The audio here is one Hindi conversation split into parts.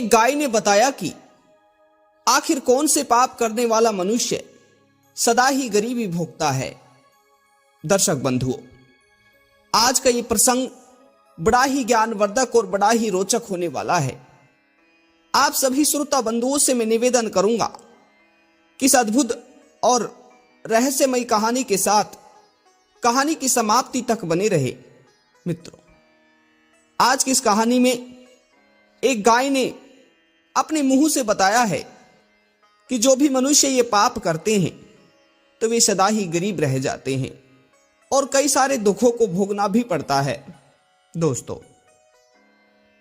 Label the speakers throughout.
Speaker 1: एक गाय ने बताया कि आखिर कौन से पाप करने वाला मनुष्य सदा ही गरीबी भोगता है। दर्शक बंधुओं, आज का ये प्रसंग बड़ा ही ज्ञानवर्धक और बड़ा ही रोचक होने वाला है। आप सभी श्रोता बंधुओं से मैं निवेदन करूंगा कि इस अद्भुत और रहस्यमयी कहानी के साथ कहानी की समाप्ति तक बने रहे। मित्रों, आज की इस कहानी में एक गाय ने अपने मुंह से बताया है कि जो भी मनुष्य ये पाप करते हैं तो वे सदा ही गरीब रह जाते हैं और कई सारे दुखों को भोगना भी पड़ता है। दोस्तों,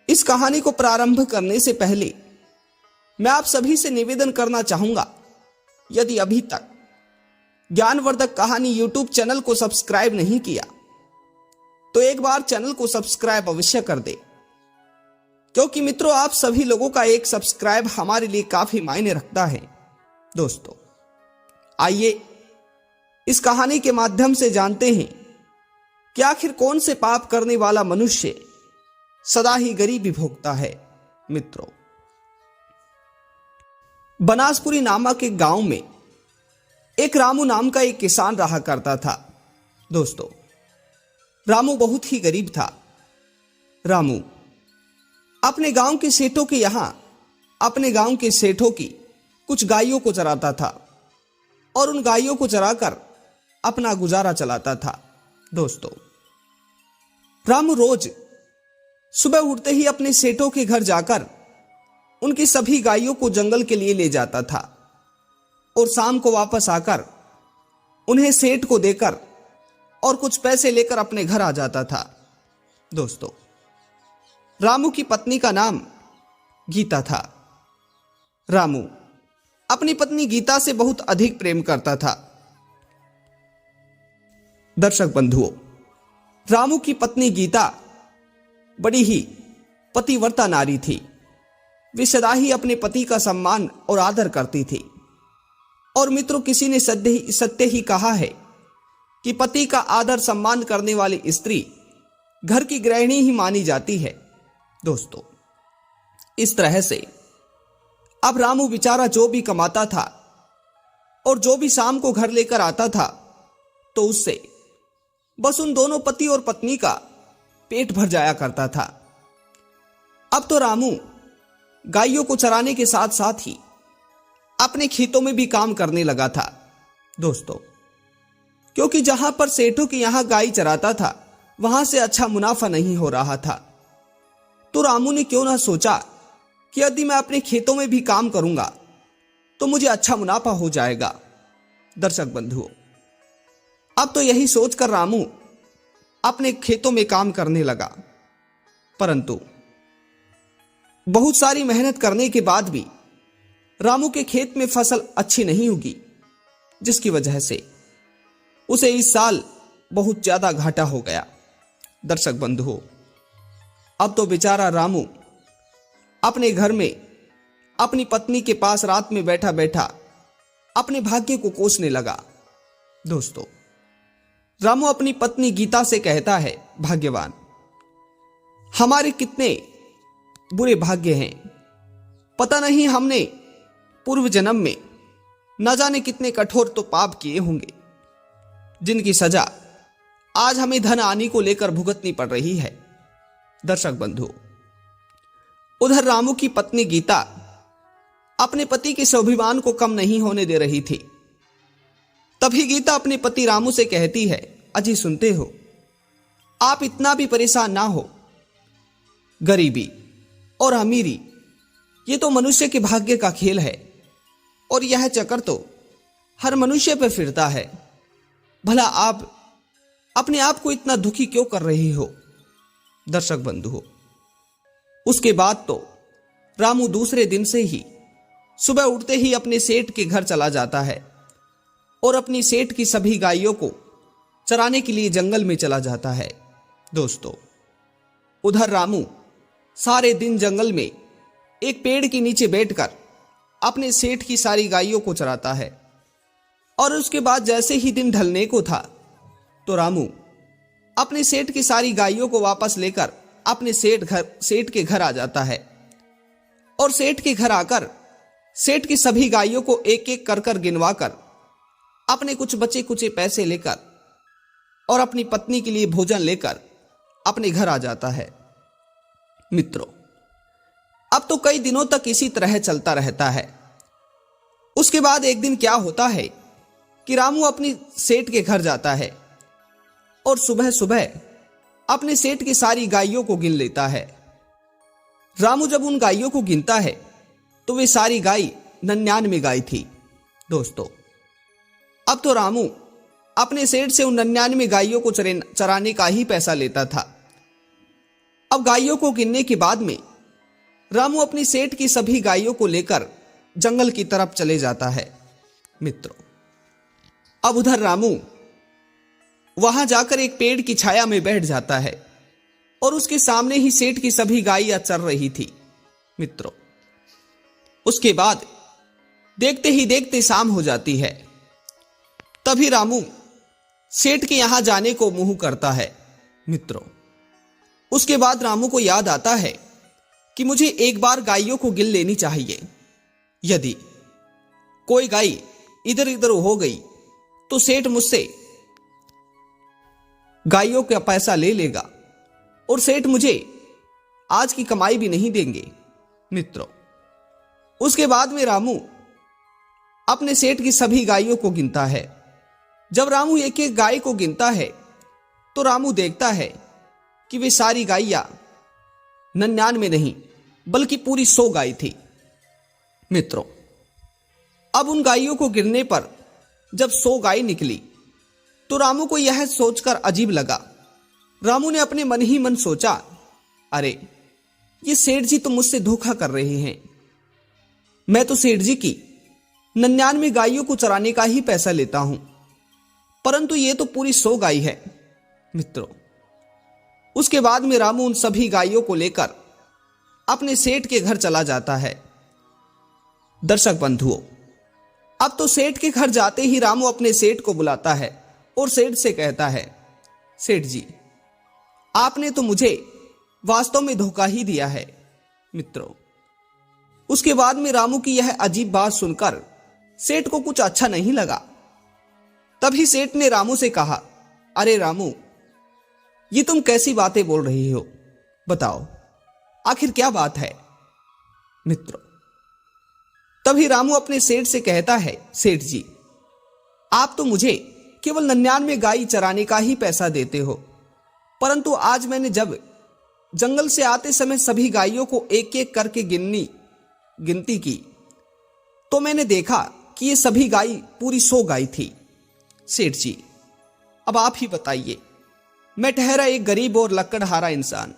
Speaker 1: इस कहानी को प्रारंभ करने से पहले मैं आप सभी से निवेदन करना चाहूंगा, यदि अभी तक ज्ञानवर्धक कहानी यूट्यूब चैनल को सब्सक्राइब नहीं किया तो एक बार चैनल को सब्सक्राइब अवश्य कर दे, क्योंकि मित्रों आप सभी लोगों का एक सब्सक्राइब हमारे लिए काफी मायने रखता है। दोस्तों, आइए इस कहानी के माध्यम से जानते हैं कि आखिर कौन से पाप करने वाला मनुष्य सदा ही गरीबी भोगता है। मित्रों, बनासपुरी नामक एक गांव में एक रामू नाम का एक किसान रहा करता था। दोस्तों, रामू बहुत ही गरीब था। रामू अपने गांव के सेठों के यहां अपने गांव के सेठों की कुछ गायों को चराता था और उन गायों को चराकर अपना गुजारा चलाता था। दोस्तों, रामू रोज सुबह उठते ही अपने सेठों के घर जाकर उनकी सभी गायों को जंगल के लिए ले जाता था और शाम को वापस आकर उन्हें सेठ को देकर और कुछ पैसे लेकर अपने घर आ जाता था। दोस्तों, रामू की पत्नी का नाम गीता था। रामू अपनी पत्नी गीता से बहुत अधिक प्रेम करता था। दर्शक बंधुओं, रामू की पत्नी गीता बड़ी ही पतिव्रता नारी थी। वे सदा ही अपने पति का सम्मान और आदर करती थी। और मित्रों, किसी ने सत्य ही कहा है कि पति का आदर सम्मान करने वाली स्त्री घर की गृहिणी ही मानी जाती है। दोस्तों, इस तरह से अब रामू बेचारा जो भी कमाता था और जो भी शाम को घर लेकर आता था तो उससे बस उन दोनों पति और पत्नी का पेट भर जाया करता था। अब तो रामू गायों को चराने के साथ साथ ही अपने खेतों में भी काम करने लगा था। दोस्तों, क्योंकि जहां पर सेठों के यहां गाय चराता था वहां से अच्छा मुनाफा नहीं हो रहा था, तो रामू ने क्यों ना सोचा कि यदि मैं अपने खेतों में भी काम करूंगा तो मुझे अच्छा मुनाफा हो जाएगा। दर्शक बंधुओं, अब तो यही सोचकर रामू अपने खेतों में काम करने लगा, परंतु बहुत सारी मेहनत करने के बाद भी रामू के खेत में फसल अच्छी नहीं उगी, जिसकी वजह से उसे इस साल बहुत ज्यादा घाटा हो गया। दर्शक बंधुओं, अब तो बेचारा रामू अपने घर में अपनी पत्नी के पास रात में बैठा बैठा अपने भाग्य को कोसने लगा। दोस्तों, रामू अपनी पत्नी गीता से कहता है, भाग्यवान, हमारे कितने बुरे भाग्य हैं। पता नहीं हमने पूर्व जन्म में न जाने कितने कठोर तो पाप किए होंगे, जिनकी सजा आज हमें धन आने को लेकर भुगतनी पड़ रही है। दर्शक बंधु, उधर रामू की पत्नी गीता अपने पति के स्वाभिमान को कम नहीं होने दे रही थी। तभी गीता अपने पति रामू से कहती है, अजी सुनते हो, आप इतना भी परेशान ना हो। गरीबी और अमीरी ये तो मनुष्य के भाग्य का खेल है और यह चक्कर तो हर मनुष्य पर फिरता है। भला आप अपने आप को इतना दुखी क्यों कर रही हो। दर्शक बंधु, उसके बाद तो रामू दूसरे दिन से ही सुबह उठते ही अपने सेठ के घर चला जाता है और अपनी सेठ की सभी गायों को चराने के लिए जंगल में चला जाता है। दोस्तों, उधर रामू सारे दिन जंगल में एक पेड़ के नीचे बैठकर अपने सेठ की सारी गायों को चराता है और उसके बाद जैसे ही दिन ढलने को था तो रामू अपने सेठ की सारी गायों को वापस लेकर अपने सेठ के घर आ जाता है और और सेठ के घर आकर सेठ की सभी गायों को एक एक कर कर गिनवा कर अपने कुछ बचे कुचे पैसे लेकर और अपनी पत्नी के लिए भोजन लेकर अपने घर आ जाता है। मित्रों, अब तो कई दिनों तक इसी तरह चलता रहता है। उसके बाद एक दिन क्या होता है कि रामू अपनी सेठ के घर जाता है और सुबह सुबह अपने सेठ की सारी गायों को गिन लेता है। रामू जब उन गायों को गिनता है तो वे सारी गाय 99 गाय थी। दोस्तों, अब तो रामू अपने सेठ से उन 99 गायों को चराने का ही पैसा लेता था। अब गायों को गिनने के बाद में रामू अपनी सेठ की सभी गायों को लेकर जंगल की तरफ चले जाता है। मित्रों, अब उधर रामू वहां जाकर एक पेड़ की छाया में बैठ जाता है और उसके सामने ही सेठ की सभी गायें चर रही थी। मित्रों, उसके बाद देखते ही देखते शाम हो जाती है। तभी रामू सेठ के यहां जाने को मुंह करता है। मित्रों, उसके बाद रामू को याद आता है कि मुझे एक बार गायों को गिन लेनी चाहिए। यदि कोई गाय इधर उधर हो गई तो सेठ मुझसे गायों का पैसा ले लेगा और सेठ मुझे आज की कमाई भी नहीं देंगे। मित्रों, उसके बाद में रामू अपने सेठ की सभी गायों को गिनता है। जब रामू एक एक गाय को गिनता है तो रामू देखता है कि वे सारी गायें 99 नहीं बल्कि पूरी 100 गाय थी। मित्रों, अब उन गायों को गिनने पर जब 100 गाय निकली तो रामू को यह सोचकर अजीब लगा। रामू ने अपने मन ही मन सोचा, अरे ये सेठ जी तो मुझसे धोखा कर रहे हैं। मैं तो सेठ जी की 99 गायों को चराने का ही पैसा लेता हूं, परंतु ये तो पूरी 100 गाय है। मित्रों, उसके बाद में रामू उन सभी गायों को लेकर अपने सेठ के घर चला जाता है। दर्शक बंधुओं, अब तो सेठ के घर जाते ही रामू अपने सेठ को बुलाता है और सेठ से कहता है, सेठ जी, आपने तो मुझे वास्तव में धोखा ही दिया है। मित्रों, उसके बाद में रामू की यह अजीब बात सुनकर सेठ को कुछ अच्छा नहीं लगा। तभी सेठ ने रामू से कहा, अरे रामू, ये तुम कैसी बातें बोल रही हो? बताओ आखिर क्या बात है? मित्रों, तभी रामू अपने सेठ से कहता है, सेठ जी, आप तो मुझे केवल 99 गाय चराने का ही पैसा देते हो, परंतु आज मैंने जब जंगल से आते समय सभी गायों को एक एक करके गिनती की तो मैंने देखा कि ये सभी गाय पूरी 100 गाय थी। सेठ जी, अब आप ही बताइए, मैं ठहरा एक गरीब और लकड़हारा इंसान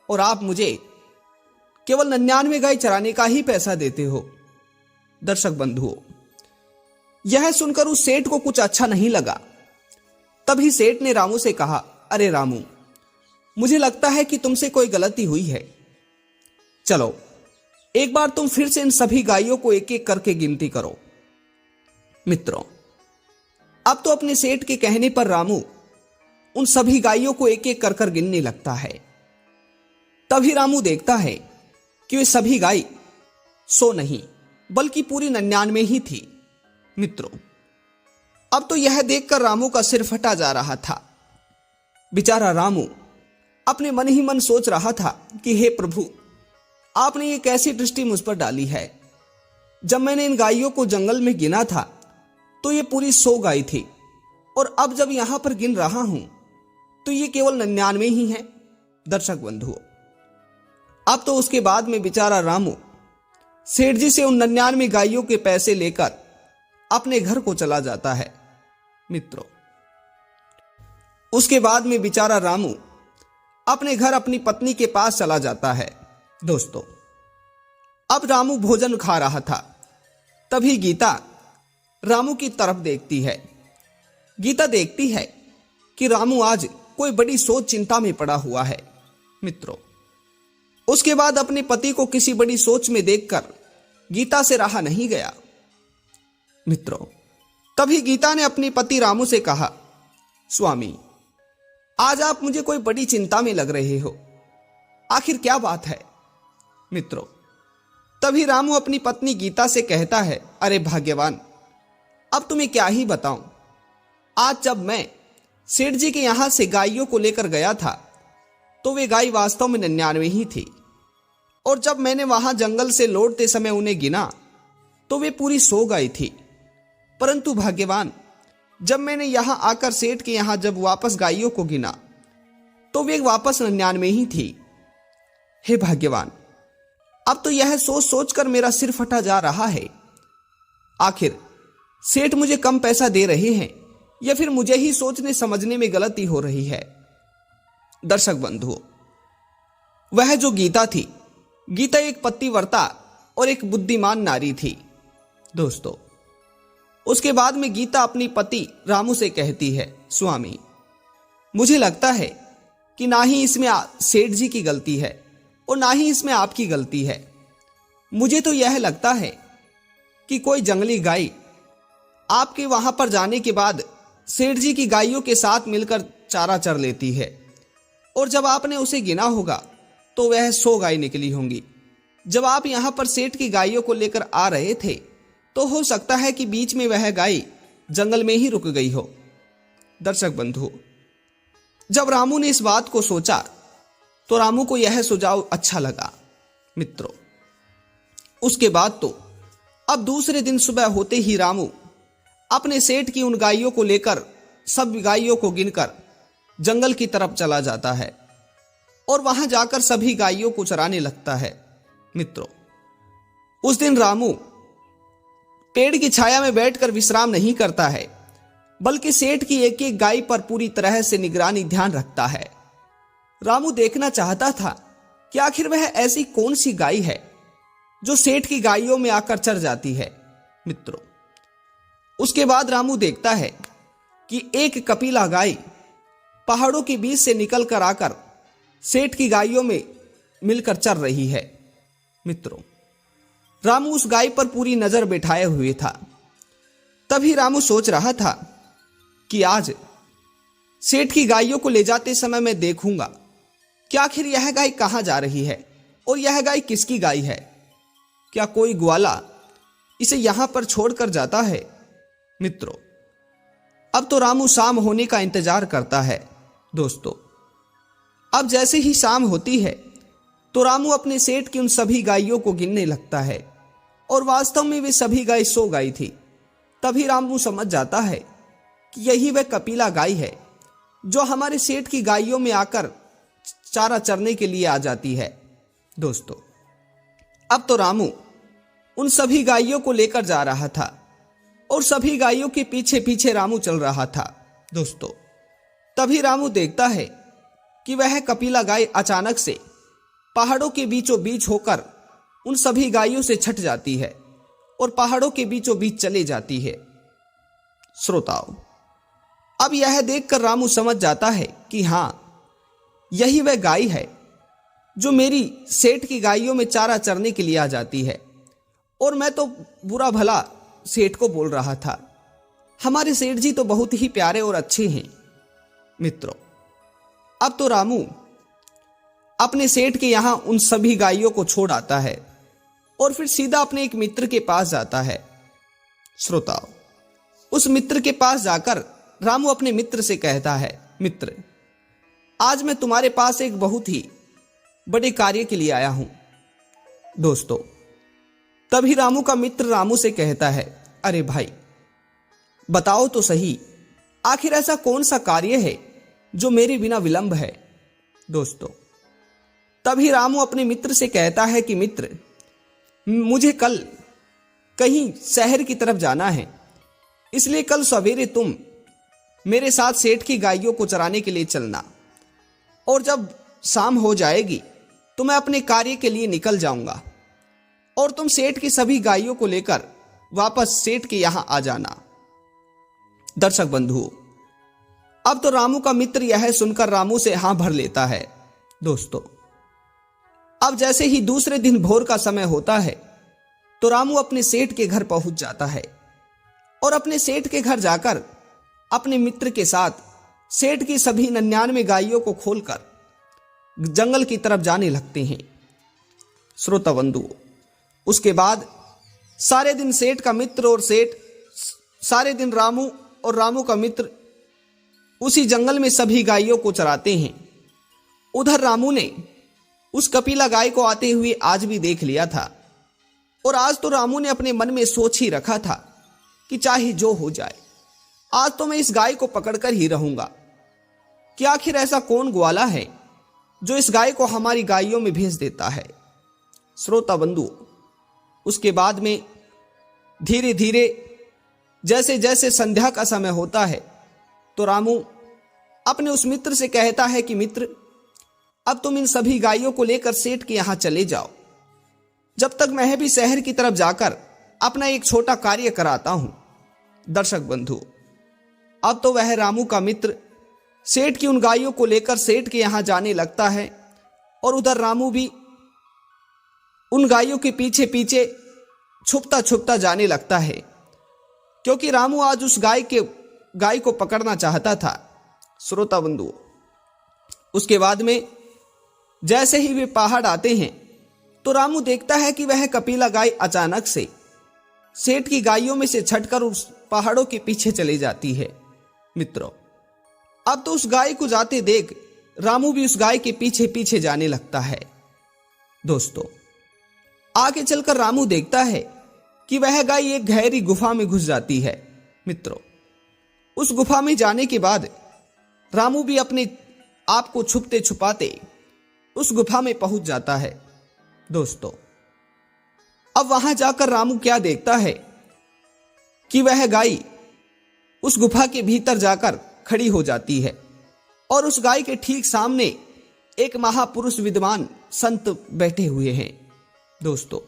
Speaker 1: और आप मुझे केवल 99 गाय चराने का ही पैसा देते हो। दर्शक बंधुओं, यह सुनकर उस सेठ को कुछ अच्छा नहीं लगा। तभी सेठ ने रामू से कहा, अरे रामू, मुझे लगता है कि तुमसे कोई गलती हुई है। चलो एक बार तुम फिर से इन सभी गायों को एक एक करके गिनती करो। मित्रों, अब तो अपने सेठ के कहने पर रामू उन सभी गायों को एक एक कर गिनने लगता है। तभी रामू देखता है कि वे सभी गाय 100 नहीं बल्कि पूरी 99 ही थी। मित्रों, अब तो यह देखकर रामू का सिर फटा जा रहा था। बेचारा रामू अपने मन ही मन सोच रहा था कि हे प्रभु, आपने ये कैसी दृष्टि मुझ पर डाली है। जब मैंने इन गायों को जंगल में गिना था तो ये पूरी 100 गाय थी और अब जब यहां पर गिन रहा हूं तो ये केवल 99 ही है। दर्शक बंधुओं, अब तो उसके बाद में बेचारा रामू सेठ जी से उन 99 गायों के पैसे लेकर अपने घर को चला जाता है। मित्रों, उसके बाद में बेचारा रामू अपने घर अपनी पत्नी के पास चला जाता है। दोस्तों, अब रामू भोजन खा रहा था। तभी गीता रामू की तरफ देखती है। गीता देखती है कि रामू आज कोई बड़ी सोच चिंता में पड़ा हुआ है। मित्रों, उसके बाद अपने पति को किसी बड़ी सोच में देखकर गीता से रहा नहीं गया। मित्रों, तभी गीता ने अपने पति रामू से कहा, स्वामी, आज आप मुझे कोई बड़ी चिंता में लग रहे हो, आखिर क्या बात है? मित्रों, तभी रामू अपनी पत्नी गीता से कहता है, अरे भाग्यवान, अब तुम्हें क्या ही बताऊं। आज जब मैं सेठ जी के यहां से गायों को लेकर गया था तो वे गाय वास्तव में 99 ही थी, और जब मैंने वहां जंगल से लौटते समय उन्हें गिना तो वे पूरी 100 गाय थी। परंतु भाग्यवान, जब मैंने यहां आकर सेठ के यहां जब वापस गायों को गिना तो वे वापस 99 ही थी। हे भाग्यवान, अब तो यह सोच सोचकर मेरा सिर फटा जा रहा है। आखिर सेठ मुझे कम पैसा दे रहे हैं या फिर मुझे ही सोचने समझने में गलती हो रही है। दर्शक बंधुओं, वह जो गीता थी, गीता एक पतिव्रता और एक बुद्धिमान नारी थी। दोस्तों, उसके बाद में गीता अपनी पति रामू से कहती है, स्वामी, मुझे लगता है कि ना ही इसमें सेठ जी की गलती है और ना ही इसमें आपकी गलती है। मुझे तो यह लगता है कि कोई जंगली गाय आपके वहां पर जाने के बाद सेठ जी की गायों के साथ मिलकर चारा चर लेती है, और जब आपने उसे गिना होगा तो वह 100 गाय निकली होंगी। जब आप यहां पर सेठ की गायों को लेकर आ रहे थे तो हो सकता है कि बीच में वह गाय जंगल में ही रुक गई हो। दर्शक बंधु, जब रामू ने इस बात को सोचा तो रामू को यह सुझाव अच्छा लगा। मित्रों, उसके बाद तो अब दूसरे दिन सुबह होते ही रामू अपने सेठ की उन गायों को लेकर सब गायों को गिनकर जंगल की तरफ चला जाता है और वहां जाकर सभी गायों को चराने लगता है। मित्रों, उस दिन रामू पेड़ की छाया में बैठकर विश्राम नहीं करता है, बल्कि सेठ की एक एक गाय पर पूरी तरह से निगरानी ध्यान रखता है। रामू देखना चाहता था कि आखिर वह ऐसी कौन सी गाय है जो सेठ की गायों में आकर चर जाती है। मित्रों, उसके बाद रामू देखता है कि एक कपिला गाय पहाड़ों के बीच से निकल कर आकर सेठ की गायों में मिलकर चर रही है। मित्रों, रामू उस गाय पर पूरी नजर बैठाए हुए था। तभी रामू सोच रहा था कि आज सेठ की गायों को ले जाते समय मैं देखूंगा कि आखिर यह गाय कहां जा रही है और यह गाय किसकी गाय है। क्या कोई ग्वाला इसे यहां पर छोड़कर जाता है। मित्रों, अब तो रामू शाम होने का इंतजार करता है। दोस्तों, अब जैसे ही शाम होती है तो रामू अपने सेठ की उन सभी गायों को गिनने लगता है, और वास्तव में वे सभी गाय 100 गाय थी। तभी रामू समझ जाता है कि यही वह कपिला गाय है जो हमारे सेठ की गायों में आकर चारा चरने के लिए आ जाती है। दोस्तों, अब तो रामू उन सभी गायों को लेकर जा रहा था और सभी गायों के पीछे पीछे रामू चल रहा था। दोस्तों, तभी रामू देखता है कि वह कपिला गाय अचानक से पहाड़ों के बीचों बीच होकर उन सभी गायों से छट जाती है और पहाड़ों के बीचों बीच चले जाती है। श्रोताओं, अब यह देखकर रामू समझ जाता है कि हां, यही वह गाय है जो मेरी सेठ की गायों में चारा चरने के लिए आ जाती है, और मैं तो बुरा भला सेठ को बोल रहा था। हमारे सेठ जी तो बहुत ही प्यारे और अच्छे हैं। मित्रों, अब तो रामू अपने सेठ के यहां उन सभी गायों को छोड़ आता है और फिर सीधा अपने एक मित्र के पास जाता है। श्रोताओं, उस मित्र के पास जाकर रामू अपने मित्र से कहता है, मित्र, आज मैं तुम्हारे पास एक बहुत ही बड़े कार्य के लिए आया हूं। दोस्तों, तभी रामू का मित्र रामू से कहता है, अरे भाई, बताओ तो सही, आखिर ऐसा कौन सा कार्य है जो मेरे बिना विलंब है। दोस्तों, तभी रामू अपने मित्र से कहता है कि मित्र, मुझे कल कहीं शहर की तरफ जाना है, इसलिए कल सवेरे तुम मेरे साथ सेठ की गायों को चराने के लिए चलना, और जब शाम हो जाएगी तो मैं अपने कार्य के लिए निकल जाऊंगा और तुम सेठ की सभी गायों को लेकर वापस सेठ के यहां आ जाना। दर्शक बंधुओं, अब तो रामू का मित्र यह सुनकर रामू से हां भर लेता है। दोस्तों, अब जैसे ही दूसरे दिन भोर का समय होता है तो रामू अपने सेठ के घर पहुंच जाता है और अपने सेठ के घर जाकर अपने मित्र के साथ सेठ की सभी 99 गायों को खोलकर जंगल की तरफ जाने लगते हैं। श्रोता बंधुओं, उसके बाद सारे दिन सेठ का मित्र और सेठ सारे दिन रामू और रामू का मित्र उसी जंगल में सभी गायों को चराते हैं। उधर रामू ने उस कपिला गाय को आते हुए आज भी देख लिया था और आज तो रामू ने अपने मन में सोच ही रखा था कि चाहे जो हो जाए, आज तो मैं इस गाय को पकड़कर ही रहूंगा कि आखिर ऐसा कौन ग्वाला है जो इस गाय को हमारी गायों में भेज देता है। श्रोता बंधु, उसके बाद में धीरे धीरे जैसे जैसे संध्या का समय होता है तो रामू अपने उस मित्र से कहता है कि मित्र, अब तुम इन सभी गायों को लेकर सेठ के यहां चले जाओ, जब तक मैं भी शहर की तरफ जाकर अपना एक छोटा कार्य कराता हूं। दर्शक बंधु, अब तो वह रामू का मित्र सेठ की उन गायों को लेकर सेठ के यहां जाने लगता है और उधर रामू भी उन गायों के पीछे पीछे छुपता छुपता जाने लगता है, क्योंकि रामू आज उस गाय को पकड़ना चाहता था। श्रोता बंधु, उसके बाद में जैसे ही वे पहाड़ आते हैं तो रामू देखता है कि वह कपिला गाय अचानक से सेठ की गायों में से छटकर उस पहाड़ों के पीछे चली जाती है। मित्रों, अब तो उस गाय को जाते देख रामू भी उस गाय के पीछे पीछे जाने लगता है। दोस्तों, आगे चलकर रामू देखता है कि वह गाय एक गहरी गुफा में घुस जाती है। मित्रों, उस गुफा में जाने के बाद रामू भी अपने आप को छुपते छुपाते उस गुफा में पहुंच जाता है। दोस्तों, अब वहां जाकर रामू क्या देखता है कि वह गाय उस गुफा के भीतर जाकर खड़ी हो जाती है और उस गाय के ठीक सामने एक महापुरुष विद्वान संत बैठे हुए हैं। दोस्तों,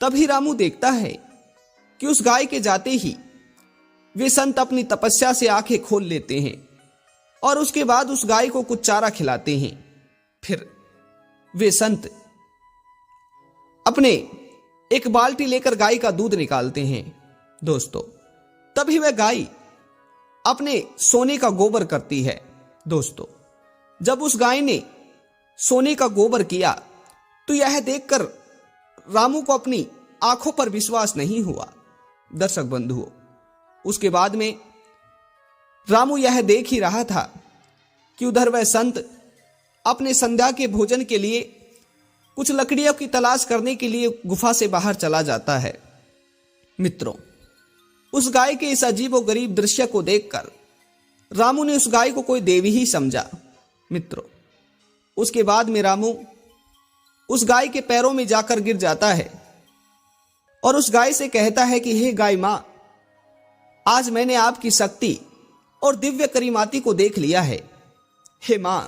Speaker 1: तभी रामू देखता है कि उस गाय के जाते ही वे संत अपनी तपस्या से आंखें खोल लेते हैं और उसके बाद उस गाय को कुछ चारा खिलाते हैं। फिर वे संत अपने एक बाल्टी लेकर गाय का दूध निकालते हैं। दोस्तों, तभी वह गाय अपने सोने का गोबर करती है। दोस्तों, जब उस गाय ने सोने का गोबर किया तो यह देखकर रामू को अपनी आंखों पर विश्वास नहीं हुआ। दर्शक बंधुओं, उसके बाद में रामू यह देख ही रहा था कि उधर वह संत अपने संध्या के भोजन के लिए कुछ लकड़ियों की तलाश करने के लिए गुफा से बाहर चला जाता है। मित्रों, उस गाय के इस अजीब और गरीब दृश्य को देखकर रामू ने उस गाय को कोई देवी ही समझा। मित्रों, उसके बाद में रामू उस गाय के पैरों में जाकर गिर जाता है और उस गाय से कहता है कि हे गाय मां, आज मैंने आपकी शक्ति और दिव्य करीमाती को देख लिया है। हे मां,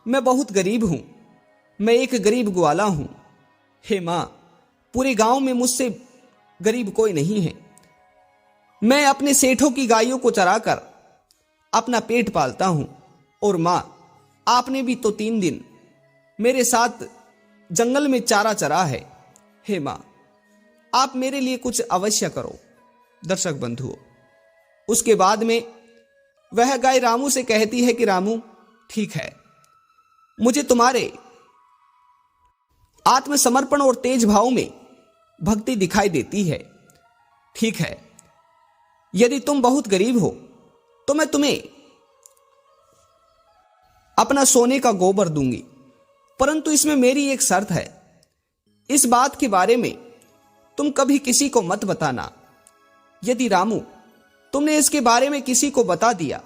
Speaker 1: मैं बहुत गरीब हूं, मैं एक गरीब ग्वाला हूं। हे मां, पूरे गांव में मुझसे गरीब कोई नहीं है। मैं अपने सेठों की गायों को चराकर अपना पेट पालता हूं और मां, आपने भी तो 3 दिन मेरे साथ जंगल में चारा चरा है। हे मां, आप मेरे लिए कुछ अवश्य करो। दर्शक बंधुओं, उसके बाद में वह गाय रामू से कहती है कि रामू, ठीक है, मुझे तुम्हारे आत्मसमर्पण और तेज भाव में भक्ति दिखाई देती है। ठीक है, यदि तुम बहुत गरीब हो तो मैं तुम्हें अपना सोने का गोबर दूंगी, परंतु इसमें मेरी एक शर्त है। इस बात के बारे में तुम कभी किसी को मत बताना। यदि रामू तुमने इसके बारे में किसी को बता दिया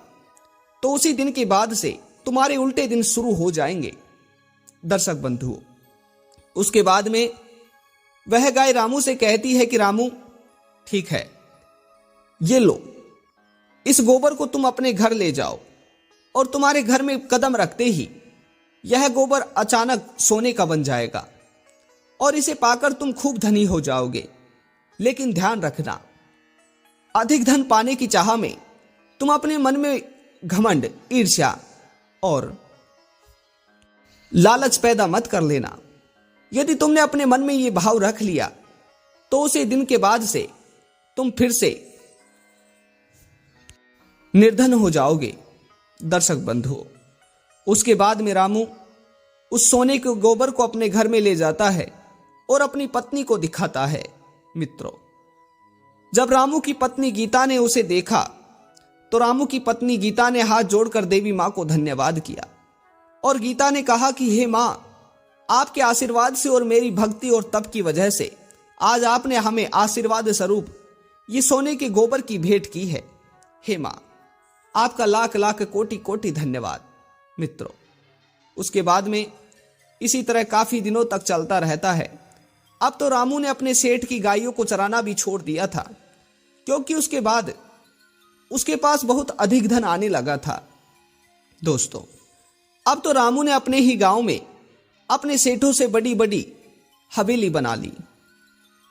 Speaker 1: तो उसी दिन के बाद से तुम्हारे उल्टे दिन शुरू हो जाएंगे। दर्शक बंधुओं, उसके बाद में वह गाय रामू से कहती है कि रामू, ठीक है, ये लो, इस गोबर को तुम अपने घर ले जाओ और तुम्हारे घर में कदम रखते ही यह गोबर अचानक सोने का बन जाएगा और इसे पाकर तुम खूब धनी हो जाओगे। लेकिन ध्यान रखना, अधिक धन पाने की चाह में तुम अपने मन में घमंड, ईर्ष्या और लालच पैदा मत कर लेना। यदि तुमने अपने मन में यह भाव रख लिया तो उसी दिन के बाद से तुम फिर से निर्धन हो जाओगे। दर्शक बंधुओं, उसके बाद में रामू उस सोने के गोबर को अपने घर में ले जाता है और अपनी पत्नी को दिखाता है। मित्रों, जब रामू की पत्नी गीता ने उसे देखा तो रामू की पत्नी गीता ने हाथ जोड़कर देवी मां को धन्यवाद किया और गीता ने कहा कि हे मां, आपके आशीर्वाद से और मेरी भक्ति और तप की वजह से आज आपने हमें आशीर्वाद स्वरूप ये सोने के गोबर की भेंट की है। हे मां, आपका लाख लाख कोटि कोटि धन्यवाद। मित्रों, उसके बाद में इसी तरह काफी दिनों तक चलता रहता है। अब तो रामू ने अपने सेठ की गायों को चराना भी छोड़ दिया था, क्योंकि उसके बाद उसके पास बहुत अधिक धन आने लगा था। दोस्तों, अब तो रामू ने अपने ही गांव में अपने सेठों से बड़ी बड़ी हवेली बना ली।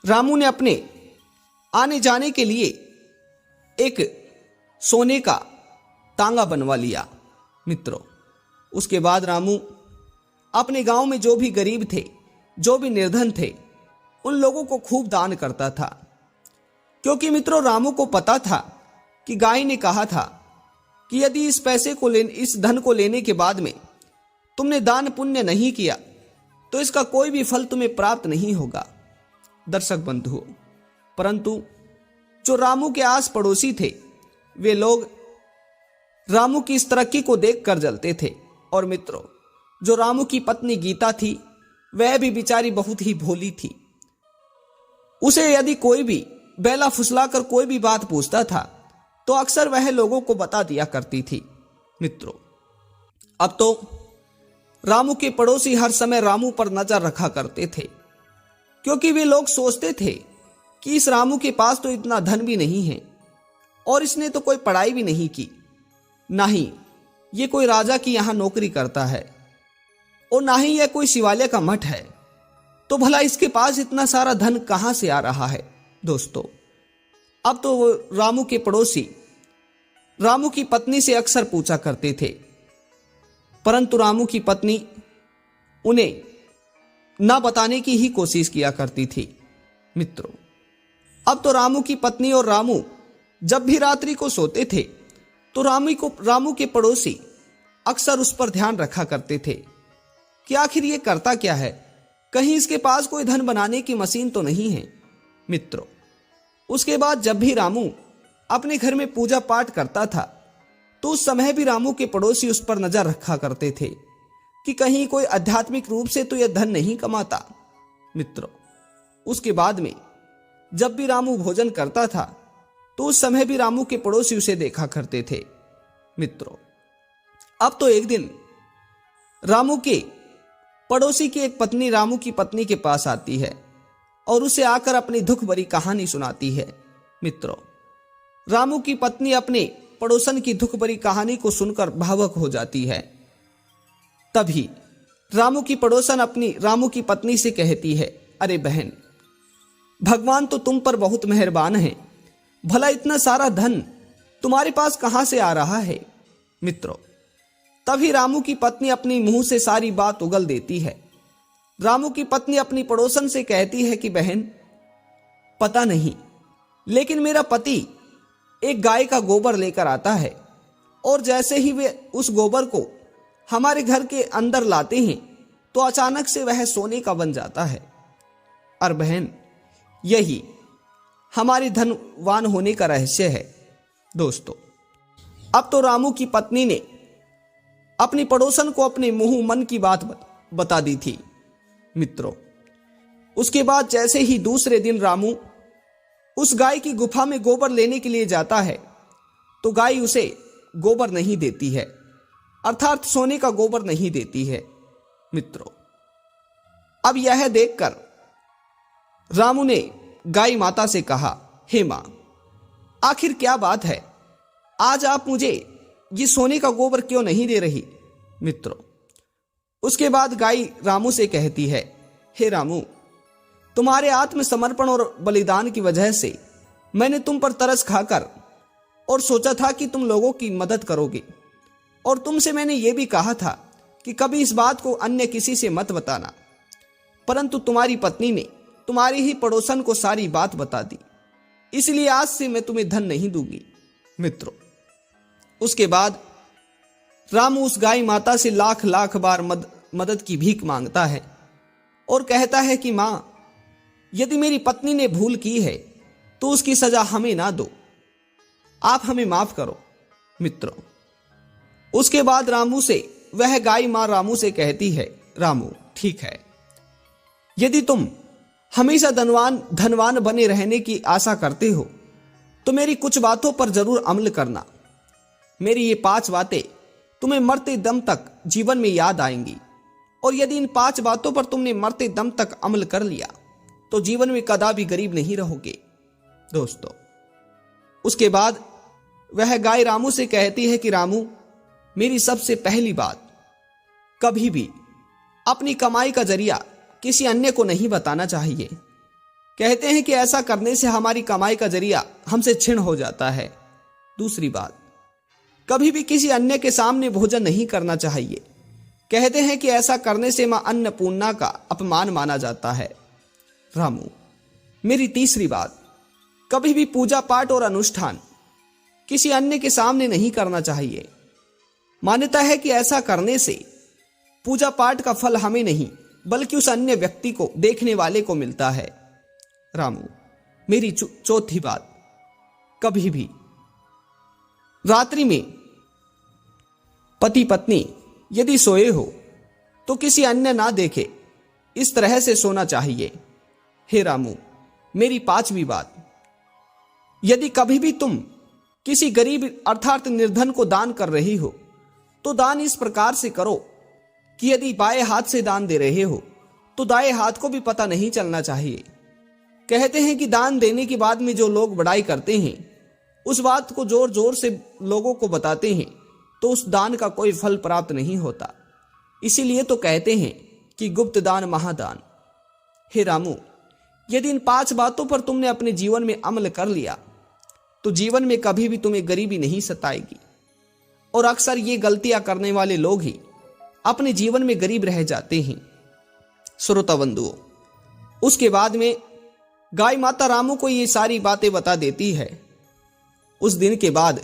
Speaker 1: रामू ने अपने आने जाने के लिए एक सोने का तांगा बनवा लिया। मित्रों, उसके बाद रामू अपने गांव में जो भी गरीब थे, जो भी निर्धन थे, उन लोगों को खूब दान करता था, क्योंकि मित्रों रामू को पता था कि गाय ने कहा था कि यदि इस धन को लेने के बाद में तुमने दान पुण्य नहीं किया तो इसका कोई भी फल तुम्हें प्राप्त नहीं होगा। दर्शक बंधुओं, परंतु जो रामू के आस पड़ोसी थे वे लोग रामू की इस तरक्की को देखकर जलते थे। और मित्रों, जो रामू की पत्नी गीता थी वह भी बेचारी बहुत ही भोली थी। उसे यदि कोई भी बेला फुसलाकर कोई भी बात पूछता था तो अक्सर वह लोगों को बता दिया करती थी। मित्रों, अब तो रामू के पड़ोसी हर समय रामू पर नजर रखा करते थे, क्योंकि वे लोग सोचते थे कि इस रामू के पास तो इतना धन भी नहीं है और इसने तो कोई पढ़ाई भी नहीं की, ना ही ये कोई राजा की यहां नौकरी करता है और ना ही यह कोई शिवालय का मठ है, तो भला इसके पास इतना सारा धन कहां से आ रहा है। दोस्तों, अब तो वो रामू के पड़ोसी रामू की पत्नी से अक्सर पूछा करते थे, परंतु रामू की पत्नी उन्हें ना बताने की ही कोशिश किया करती थी। मित्रों, अब तो रामू की पत्नी और रामू जब भी रात्रि को सोते थे तो रामू के पड़ोसी अक्सर उस पर ध्यान रखा करते थे कि आखिर ये करता क्या है, कहीं इसके पास कोई धन बनाने की मशीन तो नहीं है। मित्रों, उसके बाद जब भी रामू अपने घर में पूजा पाठ करता था तो उस समय भी रामू के पड़ोसी उस पर नजर रखा करते थे कि कहीं कोई आध्यात्मिक रूप से तो यह धन नहीं कमाता। मित्रों, उसके बाद में जब भी रामू भोजन करता था तो उस समय भी रामू के पड़ोसी उसे देखा करते थे। मित्रों, अब तो एक दिन रामू के पड़ोसी की एक पत्नी रामू की पत्नी के पास आती है और उसे आकर अपनी दुख भरी कहानी सुनाती है। मित्रों, रामू की पत्नी अपने पड़ोसन की दुख भरी कहानी को सुनकर भावुक हो जाती है। तभी रामू की पड़ोसन अपनी रामू की पत्नी से कहती है, अरे बहन, भगवान तो तुम पर बहुत मेहरबान है, भला इतना सारा धन तुम्हारे पास कहां से आ रहा है। मित्रों, तभी रामू की पत्नी अपनी मुंह से सारी बात उगल देती है। रामू की पत्नी अपनी पड़ोसन से कहती है कि बहन, पता नहीं, लेकिन मेरा पति एक गाय का गोबर लेकर आता है और जैसे ही वे उस गोबर को हमारे घर के अंदर लाते हैं तो अचानक से वह सोने का बन जाता है। और बहन, यही हमारे धनवान होने का रहस्य है। दोस्तों, अब तो रामू की पत्नी ने अपनी पड़ोसन को अपने मुंह मन की बात बता दी थी। मित्रों, उसके बाद जैसे ही दूसरे दिन रामू उस गाय की गुफा में गोबर लेने के लिए जाता है तो गाय उसे गोबर नहीं देती है, अर्थात सोने का गोबर नहीं देती है। मित्रों, अब यह देखकर रामू ने गाय माता से कहा, हे मां, आखिर क्या बात है, आज आप मुझे ये सोने का गोबर क्यों नहीं दे रही। मित्रों, उसके बाद गाय रामू से कहती है, हे रामू, तुम्हारे आत्मसमर्पण और बलिदान की वजह से मैंने तुम पर तरस खाकर और सोचा था कि तुम लोगों की मदद करोगे, और तुमसे मैंने यह भी कहा था कि कभी इस बात को अन्य किसी से मत बताना, परंतु तुम्हारी पत्नी ने तुम्हारी ही पड़ोसन को सारी बात बता दी, इसलिए आज से मैं तुम्हें धन नहीं दूंगी। मित्रों, उसके बाद रामू उस गाय माता से लाख लाख बार मदद की भीख मांगता है और कहता है कि मां, यदि मेरी पत्नी ने भूल की है तो उसकी सजा हमें ना दो, आप हमें माफ करो मित्रों। उसके बाद रामू से वह गाय मां रामू से कहती है, रामू ठीक है, यदि तुम हमेशा धनवान बने रहने की आशा करते हो तो मेरी कुछ बातों पर जरूर अमल करना। मेरी ये 5 बातें तुम्हें मरते दम तक जीवन में याद आएंगी, और यदि इन 5 बातों पर तुमने मरते दम तक अमल कर लिया तो जीवन में कदापि गरीब नहीं रहोगे दोस्तों। उसके बाद वह गाय रामू से कहती है कि रामू, मेरी सबसे पहली बात, कभी भी अपनी कमाई का जरिया किसी अन्य को नहीं बताना चाहिए। कहते हैं कि ऐसा करने से हमारी कमाई का जरिया हमसे छिन हो जाता है। दूसरी बात, कभी भी किसी अन्य के सामने भोजन नहीं करना चाहिए। कहते हैं कि ऐसा करने से मां अन्नपूर्णा का अपमान माना जाता है। रामू, मेरी तीसरी बात, कभी भी पूजा पाठ और अनुष्ठान किसी अन्य के सामने नहीं करना चाहिए। मान्यता है कि ऐसा करने से पूजा पाठ का फल हमें नहीं बल्कि उस अन्य व्यक्ति को, देखने वाले को मिलता है। रामू, मेरी चौथी बात, कभी भी रात्रि में पति पत्नी यदि सोए हो तो किसी अन्य ना देखे, इस तरह से सोना चाहिए। हे रामू, मेरी 5वीं बात, यदि कभी भी तुम किसी गरीब अर्थात निर्धन को दान कर रही हो तो दान इस प्रकार से करो कि यदि बाएं हाथ से दान दे रहे हो तो दाएं हाथ को भी पता नहीं चलना चाहिए। कहते हैं कि दान देने के बाद में जो लोग बड़ाई करते हैं, उस बात को जोर जोर से लोगों को बताते हैं तो उस दान का कोई फल प्राप्त नहीं होता। इसीलिए तो कहते हैं कि गुप्त दान महादान। हे रामू, यदि इन 5 बातों पर तुमने अपने जीवन में अमल कर लिया तो जीवन में कभी भी तुम्हें गरीबी नहीं सताएगी। और अक्सर ये गलतियां करने वाले लोग ही अपने जीवन में गरीब रह जाते हैं श्रोता बंधुओं। उसके बाद में गाय माता रामू को ये सारी बातें बता देती है। उस दिन के बाद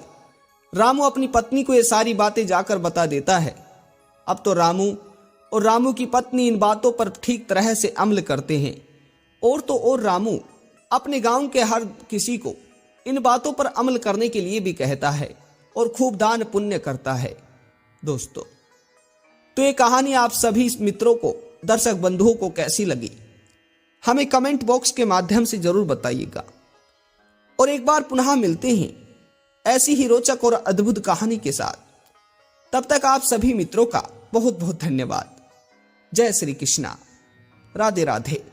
Speaker 1: रामू अपनी पत्नी को ये सारी बातें जाकर बता देता है। अब तो रामू और रामू की पत्नी इन बातों पर ठीक तरह से अमल करते हैं। और तो और रामू अपने गांव के हर किसी को इन बातों पर अमल करने के लिए भी कहता है और खूब दान पुण्य करता है दोस्तों। तो ये कहानी आप सभी मित्रों को, दर्शक बंधुओं को कैसी लगी, हमें कमेंट बॉक्स के माध्यम से जरूर बताइएगा। और एक बार पुनः मिलते हैं ऐसी ही रोचक और अद्भुत कहानी के साथ। तब तक आप सभी मित्रों का बहुत बहुत धन्यवाद। जय श्री कृष्णा, राधे राधे।